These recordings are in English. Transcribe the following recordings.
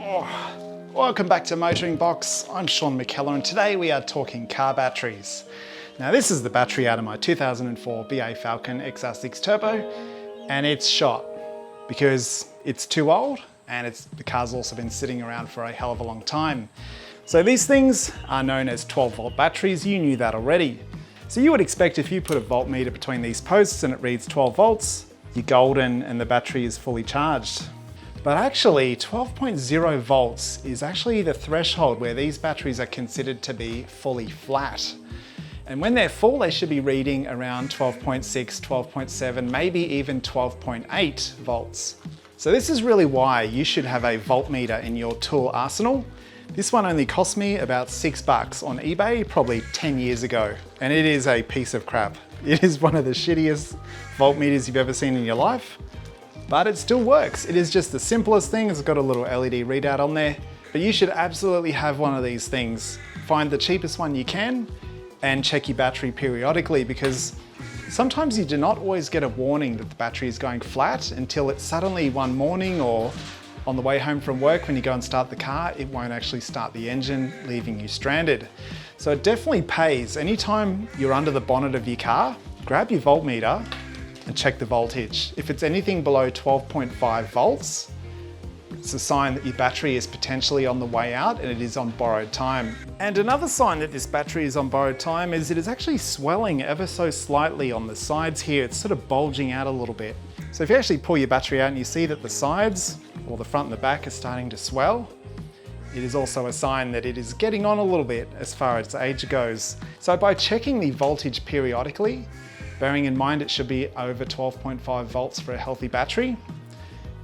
Welcome back to MotoringBox. I'm Sean McKellar and today we are talking car batteries. Now this is the battery out of my 2004 BA Falcon XR6 Turbo and it's shot because it's too old and the car's also been sitting around for a hell of a long time. So these things are known as 12-volt batteries. You knew that already. So you would expect if you put a voltmeter between these posts and it reads 12 volts, you're golden and the battery is fully charged. But actually 12.0 volts is actually the threshold where these batteries are considered to be fully flat. And when they're full, they should be reading around 12.6, 12.7, maybe even 12.8 volts. So this is really why you should have a voltmeter in your tool arsenal. This one only cost me about $6 on eBay, probably 10 years ago. And it is a piece of crap. It is one of the shittiest voltmeters you've ever seen in your life. But it still works. It is just the simplest thing. It's got a little LED readout on there, but you should absolutely have one of these things. Find the cheapest one you can and check your battery periodically, because sometimes you do not always get a warning that the battery is going flat until it's suddenly one morning or on the way home from work when you go and start the car, it won't actually start the engine, leaving you stranded. So it definitely pays. Anytime you're under the bonnet of your car, grab your voltmeter and check the voltage. If it's anything below 12.5 volts, it's a sign that your battery is potentially on the way out and it is on borrowed time. And another sign that this battery is on borrowed time is it is actually swelling ever so slightly on the sides here. It's sort of bulging out a little bit. So if you actually pull your battery out and you see that the sides or the front and the back are starting to swell, it is also a sign that it is getting on a little bit as far as age goes. So by checking the voltage periodically, bearing in mind it should be over 12.5 volts for a healthy battery,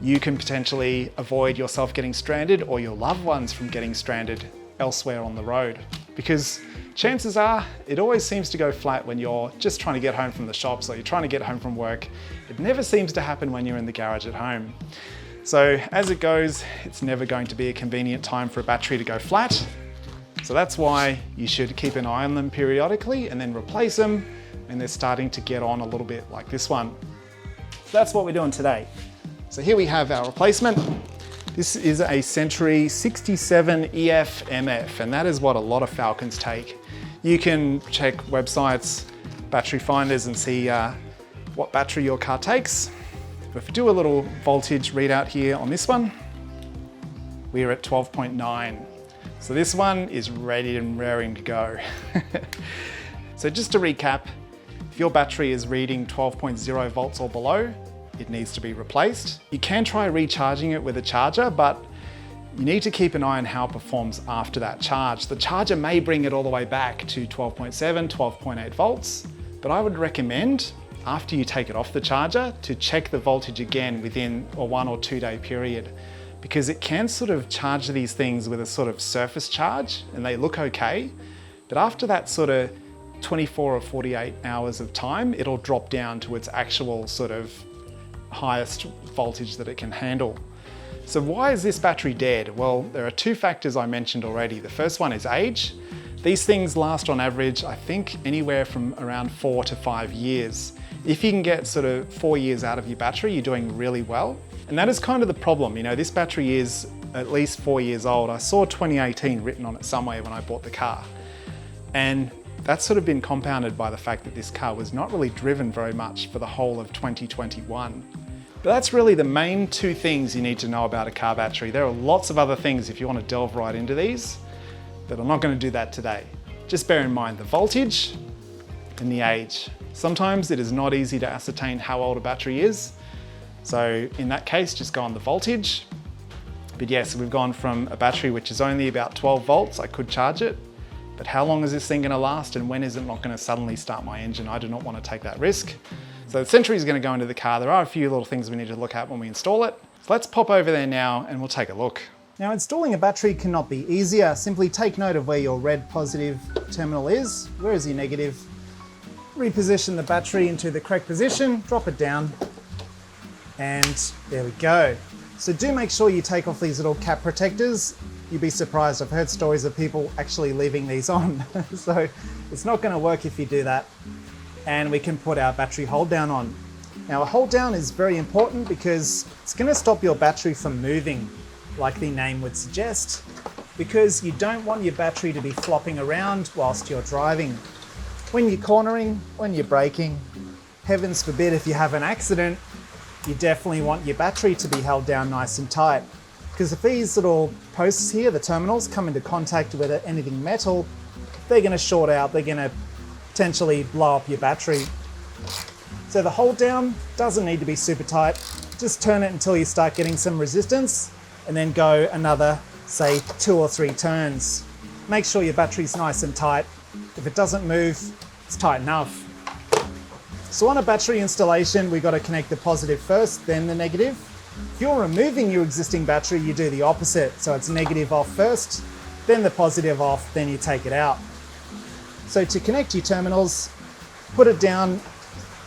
you can potentially avoid yourself getting stranded or your loved ones from getting stranded elsewhere on the road. Because chances are, it always seems to go flat when you're just trying to get home from the shops or you're trying to get home from work. It never seems to happen when you're in the garage at home. So as it goes, it's never going to be a convenient time for a battery to go flat. So that's why you should keep an eye on them periodically and then replace them when they're starting to get on a little bit like this one. So that's what we're doing today. So here we have our replacement. This is a Century 67 EF MF, and that is what a lot of Falcons take. You can check websites, battery finders, and see what battery your car takes. But if we do a little voltage readout here on this one, we are at 12.9. So this one is ready and raring to go. So just to recap, if your battery is reading 12.0 volts or below, it needs to be replaced. You can try recharging it with a charger, but you need to keep an eye on how it performs after that charge. The charger may bring it all the way back to 12.7, 12.8 volts, but I would recommend after you take it off the charger to check the voltage again within a 1 or 2 day period, because it can sort of charge these things with a sort of surface charge and they look okay, but after that sort of 24 or 48 hours of time, it'll drop down to its actual sort of highest voltage that it can handle. So why is this battery dead? Well, there are two factors I mentioned already. The first one is age. These things last on average, I think, anywhere from around 4 to 5 years. If you can get sort of 4 years out of your battery, you're doing really well. And that is kind of the problem. You know, this battery is at least 4 years old. I saw 2018 written on it somewhere when I bought the car. And that's sort of been compounded by the fact that this car was not really driven very much for the whole of 2021. But that's really the main two things you need to know about a car battery. There are lots of other things if you want to delve right into these, but I'm not going to do that today. Just bear in mind the voltage and the age. Sometimes it is not easy to ascertain how old a battery is. So in that case, just go on the voltage. But yes, we've gone from a battery which is only about 12 volts. I could charge it, but how long is this thing going to last and when is it not going to suddenly start my engine? I do not want to take that risk. So the Century is going to go into the car. There are a few little things we need to look at when we install it. So let's pop over there now and we'll take a look. Now, installing a battery cannot be easier. Simply take note of where your red positive terminal is. Where is your negative? Reposition the battery into the correct position, drop it down, and there we go. So do make sure you take off these little cap protectors. You'd be surprised. I've heard stories of people actually leaving these on. So it's not going to work if you do that. And we can put our battery hold down on. Now a hold down is very important because it's going to stop your battery from moving. like the name would suggest, because you don't want your battery to be flopping around whilst you're driving. When you're cornering, when you're braking, heavens forbid if you have an accident, you definitely want your battery to be held down nice and tight. Because if these little posts here, the terminals, come into contact with anything metal, they're going to short out, they're going to potentially blow up your battery. So the hold down doesn't need to be super tight. Just turn it until you start getting some resistance and then go another, say, 2 or 3 turns. Make sure your battery's nice and tight. If it doesn't move, it's tight enough. So on a battery installation, we've got to connect the positive first, then the negative. If you're removing your existing battery, you do the opposite. So it's negative off first, then the positive off, then you take it out. So to connect your terminals, put it down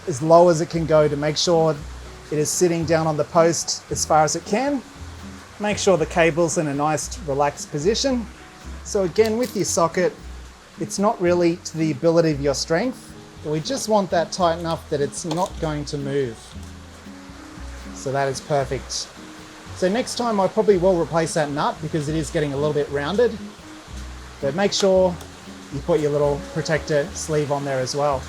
as low as it can go to make sure it is sitting down on the post as far as it can. Make sure the cable's in a nice relaxed position. So again, with your socket, it's not really to the ability of your strength, but we just want that tight enough that it's not going to move. So that is perfect. So next time I probably will replace that nut because it is getting a little bit rounded, but make sure you put your little protector sleeve on there as well.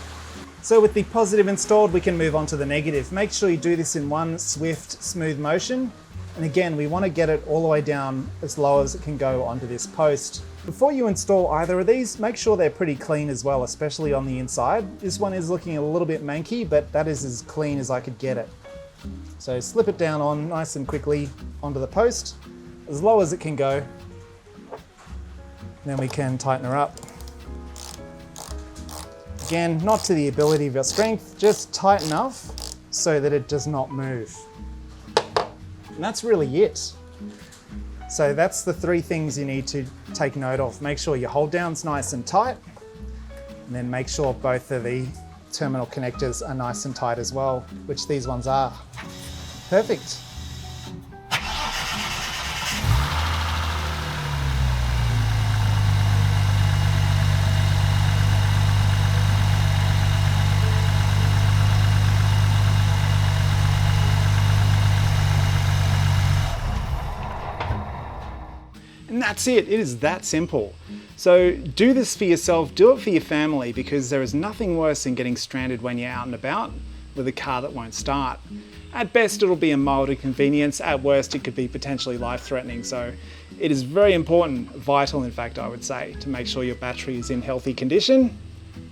So with the positive installed, we can move on to the negative. Make sure you do this in one swift, smooth motion. And again, we want to get it all the way down as low as it can go onto this post. Before you install either of these, make sure they're pretty clean as well, especially on the inside. This one is looking a little bit manky, but that is as clean as I could get it. So slip it down on nice and quickly onto the post, as low as it can go. Then we can tighten her up. Again, not to the ability of your strength, just tight enough so that it does not move. And that's really it. So that's the 3 things you need to take note of. Make sure your hold down's nice and tight, and then make sure both of the terminal connectors are nice and tight as well, which these ones are. Perfect. And that's it, it is that simple. So do this for yourself, do it for your family, because there is nothing worse than getting stranded when you're out and about with a car that won't start. At best, it'll be a mild inconvenience. At worst, it could be potentially life-threatening. So it is very important, vital in fact, I would say, to make sure your battery is in healthy condition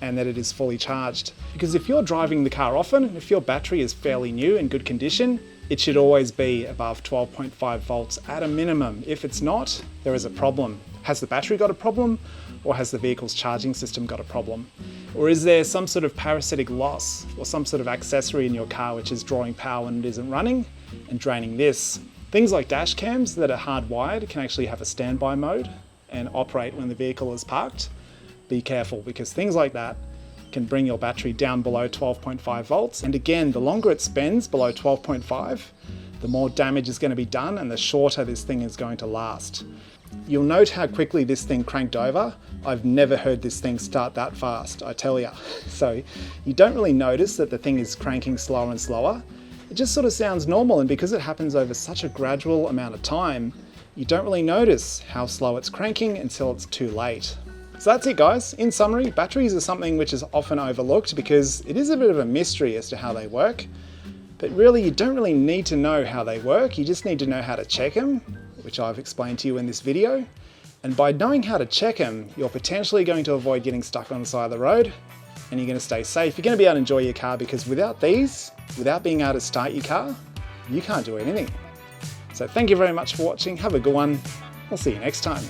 and that it is fully charged. Because if you're driving the car often, if your battery is fairly new and good condition, it should always be above 12.5 volts at a minimum. If it's not, there is a problem. Has the battery got a problem, or has the vehicle's charging system got a problem? Or is there some sort of parasitic loss or some sort of accessory in your car which is drawing power when it isn't running and draining this? Things like dash cams that are hardwired can actually have a standby mode and operate when the vehicle is parked. Be careful, because things like that can bring your battery down below 12.5 volts. And again, the longer it spends below 12.5, the more damage is going to be done and the shorter this thing is going to last. You'll note how quickly this thing cranked over. I've never heard this thing start that fast, I tell ya. So you don't really notice that the thing is cranking slower and slower. It just sort of sounds normal, and because it happens over such a gradual amount of time, you don't really notice how slow it's cranking until it's too late. So that's it, guys. In summary, batteries are something which is often overlooked because it is a bit of a mystery as to how they work. But really, you don't really need to know how they work. You just need to know how to check them, which I've explained to you in this video. And by knowing how to check them, you're potentially going to avoid getting stuck on the side of the road, and you're going to stay safe. You're going to be able to enjoy your car, because without these, without being able to start your car, you can't do anything. So thank you very much for watching. Have a good one. I'll see you next time.